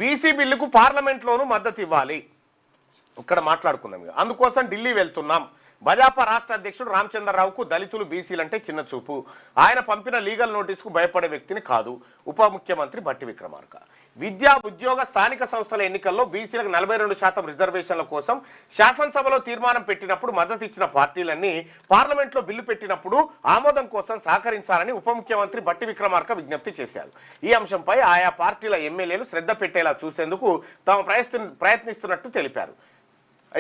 BC బిల్లుకు పార్లమెంట్లోనూ మద్దతు ఇవ్వాలి. ఇక్కడ మాట్లాడుకుందాం. అందుకోసం ఢిల్లీ వెళ్తున్నాం. భాజపా రాష్ట్ర అధ్యక్షుడు రామచంద్రరావుకు దళితులు బీసీలంటే చిన్న చూపు. ఆయన పంపిన లీగల్ నోటీసుకు భయపడే వ్యక్తిని కాదు. ఉప ముఖ్యమంత్రి భట్టి విక్రమార్క. విద్యా ఉద్యోగ స్థానిక సంస్థల ఎన్నికల్లో బీసీలకు 42% రిజర్వేషన్ల కోసం శాసనసభలో తీర్మానం పెట్టినప్పుడు మద్దతు ఇచ్చిన పార్టీలన్నీ పార్లమెంట్లో బిల్లు పెట్టినప్పుడు ఆమోదం కోసం సహకరించాలని ఉప ముఖ్యమంత్రి భట్టి విక్రమార్క విజ్ఞప్తి చేశారు. ఈ అంశంపై ఆయా పార్టీల ఎమ్మెల్యేలు శ్రద్ధ పెట్టేలా చూసేందుకు తాము ప్రయత్నిస్తున్నట్టు తెలిపారు.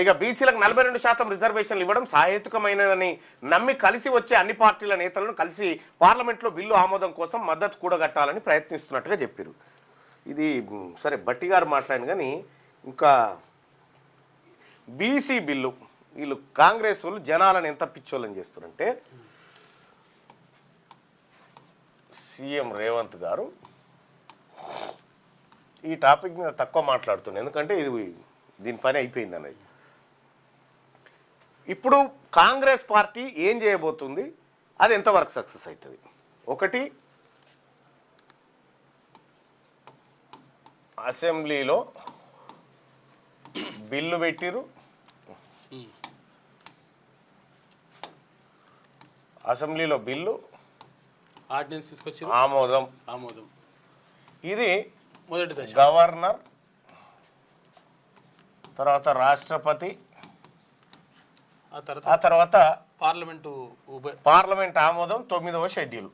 ఇక బీసీలకు 42% రిజర్వేషన్లు ఇవ్వడం సహేతుకమైనదని నమ్మి కలిసి వచ్చే అన్ని పార్టీల నేతలను కలిసి పార్లమెంట్లో బిల్లు ఆమోదం కోసం మద్దతు కూడగట్టాలని ప్రయత్నిస్తున్నట్టుగా చెప్పారు. ఇది సరే భట్టి గారు మాట్లాడిన కానీ ఇంకా బీసీ బిల్లు వీళ్ళు కాంగ్రెస్ వాళ్ళు జనాలను ఎంత పిచ్చోళ్ళని చేస్తారంటే సీఎం రేవంత్ గారు ఈ టాపిక్ మీద తక్కువ మాట్లాడుతున్నారు. ఎందుకంటే ఇది దీని పని అయిపోయింది అనేది. ఇప్పుడు కాంగ్రెస్ పార్టీ ఏం చేయబోతుంది, అది ఎంతవరకు సక్సెస్ అవుతుంది? ఒకటి, అసెంబ్లీలో బిల్లు పెట్టిరు, అసెంబ్లీలో బిల్లు ఆర్డినెన్స్ తీసుకొచ్చి ఆమోదం. ఇది మొదటి దశ. గవర్నర్, తర్వాత రాష్ట్రపతి, ఆ తర్వాత పార్లమెంట్ ఆమోదం 9వ షెడ్యూల్,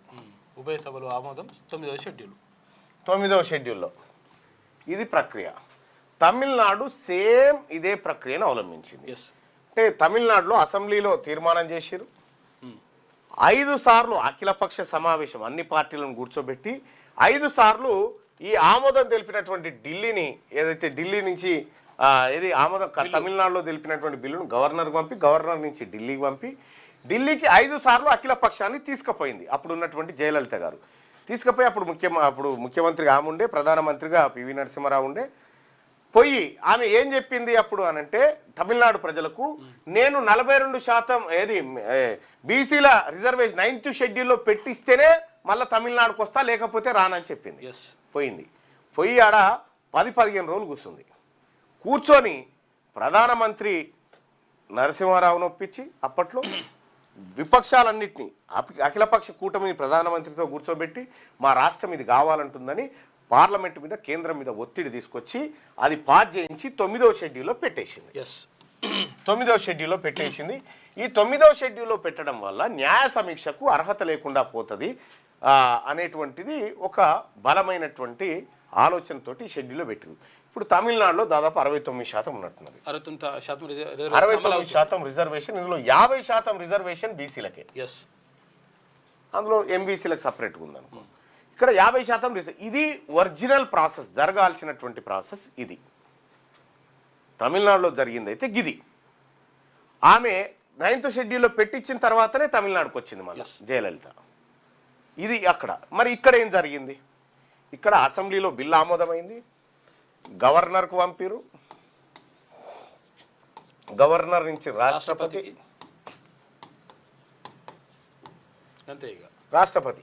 ఉభయ సభలు ఆమోదం 9వ షెడ్యూల్లో. ఇది ప్రక్రియ. తమిళనాడు సేమ్ ఇదే ప్రక్రియను అవలంబించింది. అంటే తమిళనాడులో అసెంబ్లీలో తీర్మానం చేసిరు, 5 సార్లు అఖిలపక్ష సమావేశం అన్ని పార్టీలను కూర్చోబెట్టి 5 సార్లు ఈ ఆమోదం తెలిపినటువంటి ఢిల్లీని, ఏదైతే ఢిల్లీ నుంచి ఇది ఆమోదం తమిళనాడులో తెలిపినటువంటి బిల్లును గవర్నర్కి పంపి, గవర్నర్ నుంచి ఢిల్లీకి పంపి, ఢిల్లీకి 5 సార్లు అఖిల పక్షాన్ని తీసుకుపోయింది. అప్పుడు ఉన్నటువంటి జయలలిత గారు తీసుకుపోయి అప్పుడు ముఖ్యమంత్రిగా ఆమె ఉండే, ప్రధానమంత్రిగా పివి నరసింహారావు ఉండే. పోయి ఆమె ఏం చెప్పింది అప్పుడు అనంటే, తమిళనాడు ప్రజలకు నేను 42% ఏది బీసీల రిజర్వేషన్ 9th షెడ్యూల్లో పెట్టిస్తేనే మళ్ళీ తమిళనాడుకు వస్తా, లేకపోతే రానని చెప్పింది. పోయి ఆడ 10-15 రోజులు కూర్చుంది. కూర్చొని ప్రధానమంత్రి నరసింహారావును ఒప్పించి అప్పట్లో విపక్షాలన్నింటినీ అఖిలపక్ష కూటమిని ప్రధానమంత్రితో కూర్చోబెట్టి మా రాష్ట్రం ఇది కావాలంటుందని పార్లమెంట్ మీద, కేంద్రం మీద ఒత్తిడి తీసుకొచ్చి అది పాస్ చేయించి 9వ షెడ్యూల్లో పెట్టేసింది. 9వ షెడ్యూల్లో పెట్టేసింది. ఈ 9వ షెడ్యూల్లో పెట్టడం వల్ల న్యాయ సమీక్షకు అర్హత లేకుండా పోతుంది అనేటువంటిది ఒక బలమైనటువంటి ఆలోచనతోటి షెడ్యూల్లో పెట్టింది. ఇప్పుడు తమిళనాడులో దాదాపు 69% ఉన్నట్టున్నది. 69% రిజర్వేషన్. ఇందులో 50% రిజర్వేషన్ బీసీలకే. అందులో ఎంబీసీలకు సపరేట్గా ఉందనుకో. ఇక్కడ 50% ఇది ఒరిజినల్ ప్రాసెస్, జరగాల్సినటువంటి ప్రాసెస్ ఇది. తమిళనాడులో జరిగింది అయితే గిది. ఆమె 9th షెడ్యూల్లో పెట్టించిన తర్వాతనే తమిళనాడుకు వచ్చింది మళ్ళీ జయలలిత. ఇది అక్కడ. మరి ఇక్కడ ఏం జరిగింది? ఇక్కడ అసెంబ్లీలో బిల్లు ఆమోదమైంది, గవర్నర్కు పంపిరు, గవర్నర్ నుంచి రాష్ట్రపతి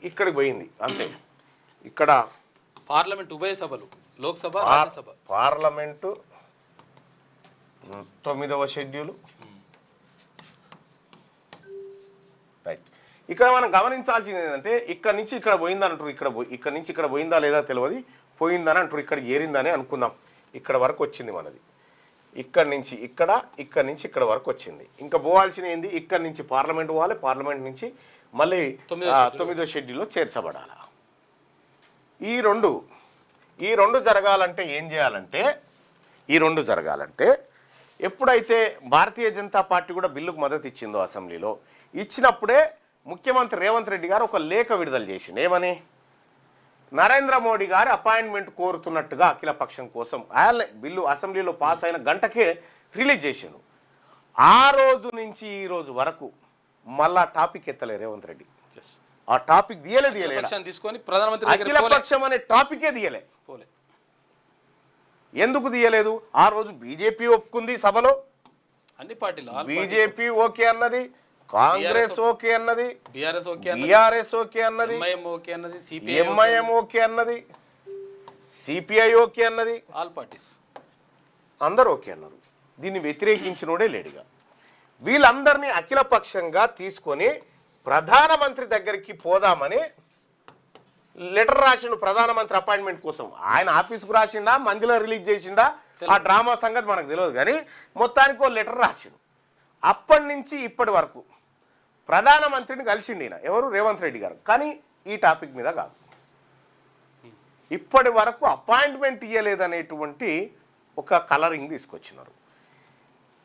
ఇక్కడికి పోయింది అంతే. ఇక్కడ పార్లమెంట్ ఉభయ సభలు, లోక్సభ, రాజ్యసభ. పార్లమెంటు 9వ షెడ్యూల్. రైట్. ఇక్కడ మనం గమనించాల్సింది ఏంటంటే, ఇక్కడ నుంచి ఇక్కడ పోయిందంటారు, ఇక్కడ నుంచి ఇక్కడ పోయిందా లేదా తెలియదు, పోయిందని అంటారు, ఇక్కడ ఏరిందని అనుకుందాం. ఇక్కడ వరకు వచ్చింది మనది, ఇక్కడి నుంచి ఇక్కడ వరకు వచ్చింది. ఇంకా పోవాల్సిన ఏంది, ఇక్కడ నుంచి పార్లమెంట్ పోవాలి, పార్లమెంట్ నుంచి మళ్ళీ 9వ షెడ్యూల్లో చేర్చబడాలి. ఈ రెండు జరగాలంటే ఏం చేయాలంటే, ఎప్పుడైతే భారతీయ జనతా పార్టీ కూడా బిల్లుకు మద్దతు ఇచ్చిందో అసెంబ్లీలో, ఇచ్చినప్పుడే ముఖ్యమంత్రి రేవంత్ రెడ్డి గారు ఒక లేఖ విడుదల చేసింది. ఏమని? నరేంద్ర మోడీ గారి అపాయింట్మెంట్ కోరుతున్నట్టుగా అఖిలపక్షం కోసం బిల్లు అసెంబ్లీలో పాస్ అయిన గంటకే రిలీజ్ చేశాను. ఆ రోజు నుంచి ఈ రోజు వరకు మళ్ళా టాపిక్ ఎత్తలే రేవంత్ రెడ్డి. ఆ టాపిక్ తీయలేదు. అఖిలపక్షం అనే టాపికే తీయలే. ఎందుకు తీయలేదు? ఆ రోజు బీజేపీ ఒప్పుకుంది సభలో, అన్ని పార్టీలు, బీజేపీ ఓకే అన్నది, కాంగ్రెస్ ఓకే అన్నది, బీఆర్ఎస్ ఓకే అన్నది, ఎంఐఎం ఓకే అన్నది. సిపిఐ ఓకే అన్నది, ఆల్ పార్టీస్ అందరూ ఓకే అన్నారు. దీన్ని వ్యతిరేకించినోడే లేడుగా. వీళ్ళందరినీ అఖిలపక్షంగా తీసుకొని ప్రధానమంత్రి దగ్గరికి పోదామని లెటర్ రాసిండు ప్రధానమంత్రి అపాయింట్మెంట్ కోసం. ఆయన ఆఫీస్కు రాసిండా, మందిలో రిలీజ్ చేసిండా, ఆ డ్రామా సంగతి మనకు తెలియదు. కానీ మొత్తానికి ఓ లెటర్ రాసిండు. అప్పటి నుంచి ఇప్పటి వరకు ప్రధానమంత్రిని కలిసిండు ఈయన, ఎవరు, రేవంత్ రెడ్డి గారు. కానీ ఈ టాపిక్ మీద కాదు. ఇప్పటి వరకు అపాయింట్మెంట్ ఇవ్వలేదనేటువంటి ఒక కలరింగ్ తీసుకొచ్చినారు.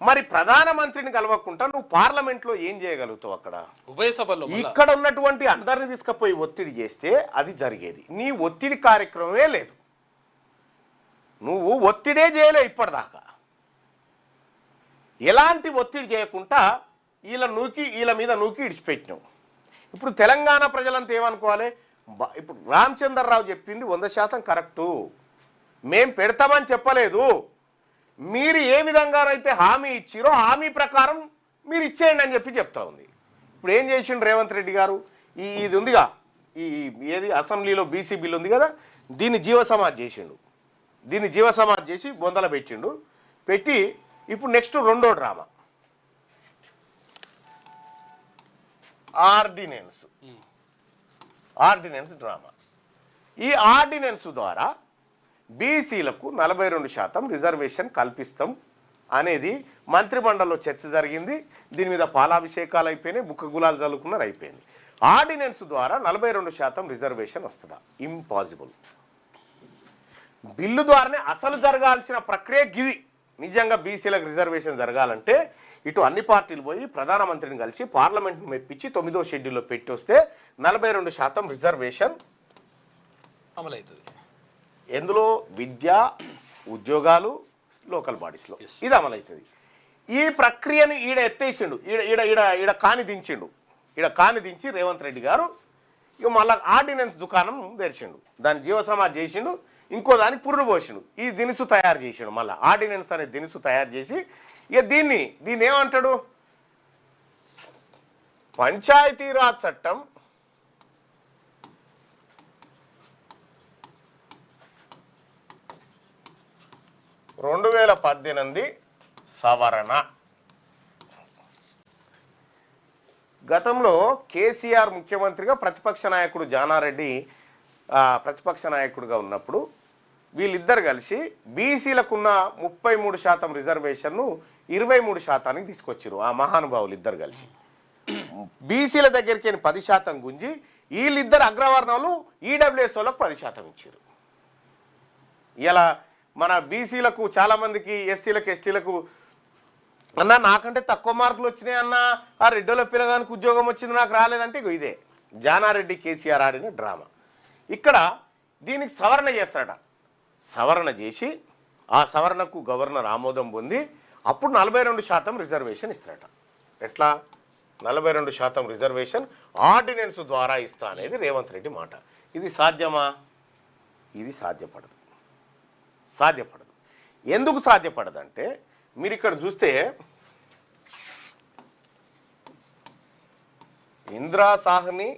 మరి ప్రధానమంత్రిని కలవకుండా నువ్వు పార్లమెంట్లో ఏం చేయగలుగుతావు? అక్కడ ఉభయ సభల్లో ఇక్కడ ఉన్నటువంటి అందరిని తీసుకుపోయి ఒత్తిడి చేస్తే అది జరిగేది. నీ ఒత్తిడి కార్యక్రమమే లేదు, నువ్వు ఒత్తిడే చేయలే ఇప్పటిదాకా. ఎలాంటి ఒత్తిడి చేయకుండా వీళ్ళ మీద నూకి ఇడిచిపెట్టినావు. ఇప్పుడు తెలంగాణ ప్రజలంతా ఏమనుకోవాలి? ఇప్పుడు రామచంద్రరావు చెప్పింది 100% కరెక్టు, మేం పెడతామని చెప్పలేదు. మీరు ఏ విధంగానైతే హామీ ఇచ్చిరో హామీ ప్రకారం మీరు ఇచ్చేయండి అని చెప్తా ఉంది. ఇప్పుడు ఏం చేసిండు రేవంత్ రెడ్డి గారు? ఇది ఉందిగా, ఏది అసెంబ్లీలో బీసీ బిల్ ఉంది కదా, దీన్ని జీవసమాజ్ చేసిండు. దీన్ని జీవసమాజ్ చేసి బొందల పెట్టిండు. పెట్టి ఇప్పుడు నెక్స్ట్ రెండో డ్రామా ఆర్డినెన్స్ డ్రామా. ఈ ఆర్డినెన్స్ ద్వారా బీసీలకు 42% రిజర్వేషన్ కల్పిస్తాం అనేది మంత్రిమండలిలో చర్చ జరిగింది. దీని మీద పాలాభిషేకాలు అయిపోయినాయి, బుక్క గులాలు చల్లుకున్నారు, అయిపోయింది. ఆర్డినెన్స్ ద్వారా 42% రిజర్వేషన్ వస్తుందా? ఇంపాసిబుల్. బిల్లు ద్వారానే అసలు జరగాల్సిన ప్రక్రియ గిది. నిజంగా బీసీలకు రిజర్వేషన్ జరగాలంటే ఇటు అన్ని పార్టీలు పోయి ప్రధానమంత్రిని కలిసి పార్లమెంట్ను మెప్పించి 9వ షెడ్యూల్లో పెట్టి వస్తే 42% రిజర్వేషన్ అమలవుతుంది. ఎందులో? విద్య, ఉద్యోగాలు, లోకల్ బాడీస్లో ఇది అమలవుతుంది. ఈ ప్రక్రియను ఈడ ఎత్తేసిండు, ఈడ కాని దించిండు. ఈడ కాని దించి రేవంత్ రెడ్డి గారు ఇక మళ్ళీ ఆర్డినెన్స్ దుకాణం తెరిచిండు, దాన్ని జీవసమాజ్ చేసిండు, ఇంకో దానికి పురుడు పోసిండు, ఈ దినుసు తయారు చేసిండు. మళ్ళీ ఆర్డినెన్స్ అనే దినుసు తయారు చేసి ఇక దీన్ని ఏమంటాడు? పంచాయతీరాజ్ చట్టం 2018 సవరణ. గతంలో కేసీఆర్ ముఖ్యమంత్రిగా ప్రతిపక్ష నాయకుడు జానారెడ్డి ప్రతిపక్ష నాయకుడిగా ఉన్నప్పుడు వీళ్ళిద్దరు కలిసి బీసీలకున్న 33% రిజర్వేషన్ను 23%కి తీసుకొచ్చారు. ఆ మహానుభావులు ఇద్దరు కలిసి బీసీల దగ్గరికి 10% గుంజి వీళ్ళిద్దరు అగ్రవర్ణాలు ఈడబ్ల్యూఎస్ వాళ్ళకు 10% ఇచ్చారు. ఇలా మన బీసీలకు చాలామందికి, ఎస్సీలకు, ఎస్టీలకు అన్న నాకంటే తక్కువ మార్కులు వచ్చినాయి అన్న, ఆ రెడ్డోల పిల్లగానికి ఉద్యోగం వచ్చింది నాకు రాలేదంటే ఇదే జానారెడ్డి కేసీఆర్ ఆడిన డ్రామా. ఇక్కడ దీనికి సవరణ చేస్తాడట. సవరణ చేసి ఆ సవరణకు గవర్నర్ ఆమోదం పొంది అప్పుడు 42% రిజర్వేషన్ ఇస్తాడట. ఎట్లా 42% రిజర్వేషన్ ఆర్డినెన్స్ ద్వారా ఇస్తా అనేది రేవంత్ రెడ్డి మాట. ఇది సాధ్యమా? ఇది సాధ్యపడదు. ఎందుకు సాధ్యపడదంటే మీరు ఇక్కడ చూస్తే Indira Sawhney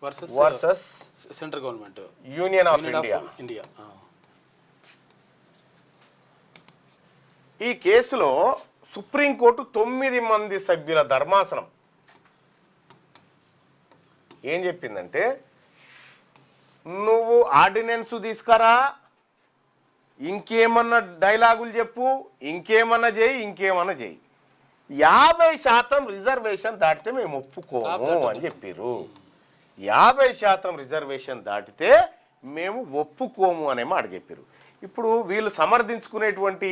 versus central government, union of India. ఈ కేసులో సుప్రీంకోర్టు 9 మంది సభ్యుల ధర్మాసనం ఏం చెప్పిందంటే, నువ్వు ఆర్డినెన్స్ తీసుకురా, ఇంకేమన్నా డైలాగులు చెప్పు, ఇంకేమన్నా చేయి, 50% రిజర్వేషన్ దాటితే మేము ఒప్పుకోము అని చెప్పారు. 50% రిజర్వేషన్ దాటితే మేము ఒప్పుకోము అనే మాట చెప్పారు. ఇప్పుడు వీళ్ళు సమర్థించుకునేటువంటి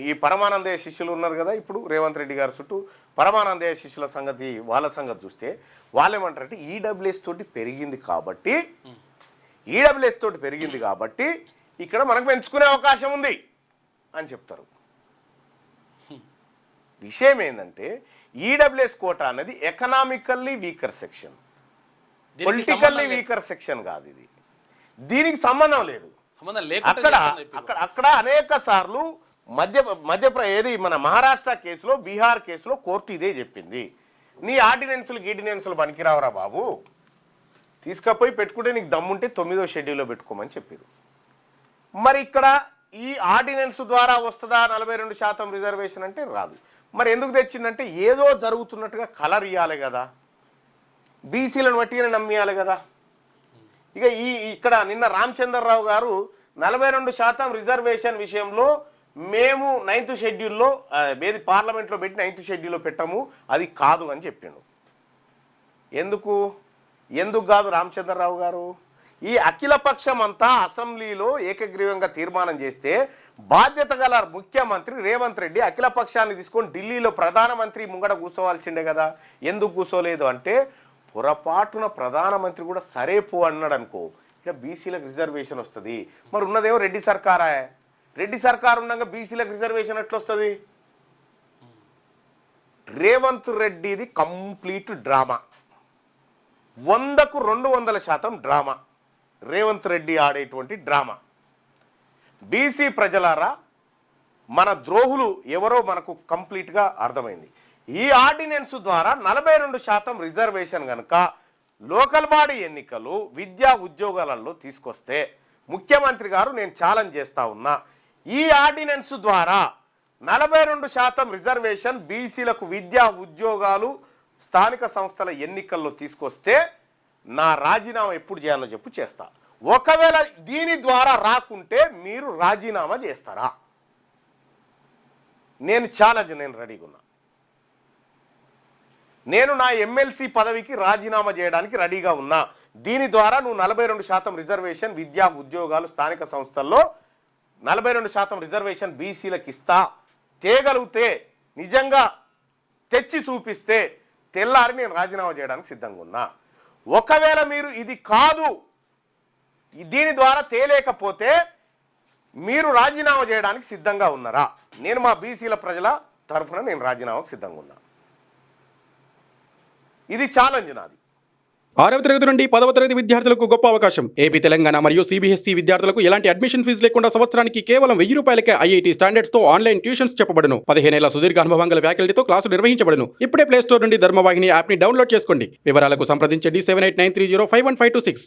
ఈ పరమానందయ్య శిష్యులు ఉన్నారు కదా, ఇప్పుడు రేవంత్ రెడ్డి గారి చుట్టూ పరమానందయ్య శిష్యుల సంగతి, వాళ్ళ సంగతి చూస్తే వాళ్ళు ఏమంటారంటే ఈడబ్ల్యూఎస్ తోటి పెరిగింది కాబట్టి ఇక్కడ మనకు పెంచుకునే అవకాశం ఉంది అని చెప్తారు. విషయం ఏంటంటే ఈడబ్ల్యూఎస్ కోటా అనేది economically weaker section, politically weaker section కాదు. ఇది దీనికి సంబంధం లేదు. అక్కడ అనేక సార్లు ఏది మన మహారాష్ట్ర కేసులో, బీహార్ కేసులో కోర్టు ఇదే చెప్పింది. నీ ఆర్డినెన్సులు పనికిరావరా బాబు, తీసుకపోయి పెట్టుకుంటే నీకు దమ్ముంటే 9వ షెడ్యూల్లో పెట్టుకోమని చెప్పారు. మరి ఇక్కడ ఈ ఆర్డినెన్స్ ద్వారా వస్తుందా 42% రిజర్వేషన్ అంటే రాదు. మరి ఎందుకు తెచ్చిందంటే ఏదో జరుగుతున్నట్టుగా కలర్ ఇవ్వాలి కదా, బీసీలను బట్టిగానే నమ్మియాలి కదా. ఇక ఇక్కడ నిన్న రామచంద్రరావు గారు 42% రిజర్వేషన్ విషయంలో మేము 9th షెడ్యూల్లో ఏది పార్లమెంట్లో పెట్టి 9th షెడ్యూల్లో పెట్టాము, అది కాదు అని చెప్పిండు. ఎందుకు కాదు రామచంద్రరావు గారు? ఈ అఖిలపక్షం అంతా అసెంబ్లీలో ఏకగ్రీవంగా తీర్మానం చేస్తే బాధ్యత గల ముఖ్యమంత్రి రేవంత్ రెడ్డి అఖిలపక్షాన్ని తీసుకొని ఢిల్లీలో ప్రధానమంత్రి ముంగడ కూర్చోవాల్సిండే కదా. ఎందుకు కూర్చోలేదు అంటే పొరపాటున ప్రధానమంత్రి కూడా సరే పో అన్నాడు అనుకో, ఇక బీసీలకు రిజర్వేషన్ వస్తుంది. మరి ఉన్నదేమో రెడ్డి సర్కారా, రెడ్డి సర్కారు ఉండగా బీసీలకు రిజర్వేషన్ ఎట్లా వస్తుంది? రేవంత్ రెడ్డిది కంప్లీట్ డ్రామా, 100కు 200% డ్రామా. రేవంత్ రెడ్డి ఆడేటువంటి డ్రామా. బీసీ ప్రజలారా, మన ద్రోహులు ఎవరో మనకు కంప్లీట్గా అర్థమైంది. ఈ ఆర్డినెన్స్ ద్వారా 42% రిజర్వేషన్ కనుక లోకల్ బాడీ ఎన్నికలు విద్యా ఉద్యోగాలలో తీసుకొస్తే ముఖ్యమంత్రి గారు నేను ఛాలెంజ్ చేస్తా ఉన్నా, ఈ ఆర్డినెన్స్ ద్వారా 42% రిజర్వేషన్ బీసీలకు విద్యా ఉద్యోగాలు స్థానిక సంస్థల ఎన్నికల్లో తీసుకొస్తే నా రాజీనామా ఎప్పుడు చేయాలో చెప్పు చేస్తా. ఒకవేళ దీని ద్వారా రాకుంటే మీరు రాజీనామా చేస్తారా? నేను ఛాలెంజ్, నేను రెడీగా ఉన్నా. నేను నా ఎమ్మెల్సీ పదవికి రాజీనామా చేయడానికి రెడీగా ఉన్నా. దీని ద్వారా నువ్వు 42% రిజర్వేషన్ విద్యా ఉద్యోగాలు స్థానిక సంస్థల్లో 42% రిజర్వేషన్ బీసీలకు ఇస్తా తేగలిగితే, నిజంగా తెచ్చి చూపిస్తే తెల్లారి నేను రాజీనామా చేయడానికి సిద్ధంగా ఉన్నా. ఒకవేళ మీరు ఇది కాదు, దీని ద్వారా తేలేకపోతే మీరు రాజీనామా చేయడానికి సిద్ధంగా ఉన్నారా? నేను మా బీసీల ప్రజల తరఫున నేను రాజీనామాకు సిద్ధంగా ఉన్నా. ఇది ఛాలెంజ్ నాది. 6వ తరగతి నుండి 10వ తరగతి విద్యార్థులకు గొప్ప అవకాశం. ఏపీ, తెలంగాణ మరియు సిబిఎస్ఈ విద్యార్థులకు ఎలాంటి అడ్మిషన్ ఫీజు లేకుండా సంవత్సరానికి కేవలం 1000 రూపాయలకే ఐఐటీ స్టాండర్డ్స్ తో ఆన్లైన్ ట్యూషన్స్ చెప్పబడును. 15 ఏళ్ల సుదీర్ఘ అనుభవం గల ఫ్యాకల్టీతో క్లాసులు నిర్వహించబడును. ఇప్పుడే ప్లే స్టోర్ నుండి ధర్మవాహిని యాప్ ని డౌన్లోడ్ చేసుకోండి. వివరాలకు సంప్రదించండి 7893051526.